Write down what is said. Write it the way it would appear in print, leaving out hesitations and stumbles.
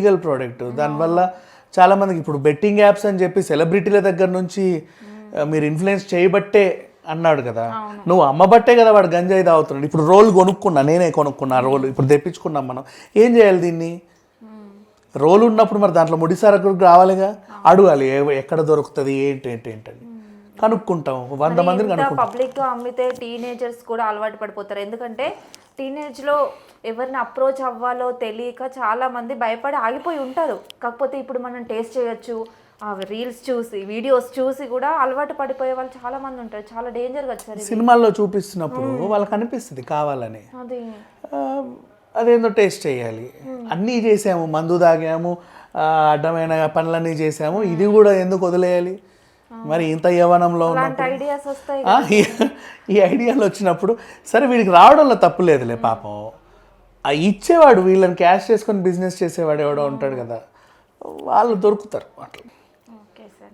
Legal product. దానివల్ల చాలా మందికి ఇప్పుడు బెట్టింగ్ యాప్స్ అని చెప్పి సెలబ్రిటీల దగ్గర నుంచి మీరు ఇన్ఫ్లుయెన్స్ చేయబట్టే అన్నాడు కదా, నువ్వు అమ్మబట్టే కదా వాడు గంజాయి తాగుతున్నాడు. ఇప్పుడు రోల్ కొనుక్కున్నా, నేనే కొనుక్కున్నా రోల్, ఇప్పుడు తెప్పించుకున్నాం మనం. ఏం చేయాలి దీన్ని? రోల్ ఉన్నప్పుడు మరి దాంట్లో ముడి సరుకు రావాలిగా, అడగాలి ఎక్కడ దొరుకుతుంది ఏంటని కనుక్కుంటాం. 100 మందిని కనుక్కుంటాం. పబ్లిక్గా అమ్మితే టీనేజర్స్ కూడా అలవాటు పడిపోతారు. ఎందుకంటే టీనేజ్లో ఎవరిని అప్రోచ్ అవ్వాలో తెలియక చాలా మంది భయపడి ఆగిపోయి ఉంటారు. కాకపోతే ఇప్పుడు మనం టేస్ట్ చేయొచ్చు, రీల్స్ చూసి వీడియోస్ చూసి కూడా అలవాటు పడిపోయే వాళ్ళు చాలా మంది ఉంటారు. చాలా డేంజర్గా వచ్చారు. సినిమాల్లో చూపిస్తున్నప్పుడు వాళ్ళకి అనిపిస్తుంది కావాలని, అదేందో టేస్ట్ చేయాలి. అన్నీ చేసాము, మందు తాగాము, అడ్డమైన పనులన్నీ చేసాము, ఇది కూడా ఎందుకు వదిలేయాలి? మరి ఇంత యవ్వనంలో ఈ ఐడియాలు వచ్చినప్పుడు సరే వీడికి రావడంలో తప్పు లేదులే పాపం. ఇచ్చేవాడు వీళ్ళని క్యాష్ చేసుకొని బిజినెస్ చేసేవాడు ఎవడో ఉంటాడు కదా, వాళ్ళు దొరుకుతారు అట్లా. Okay sir.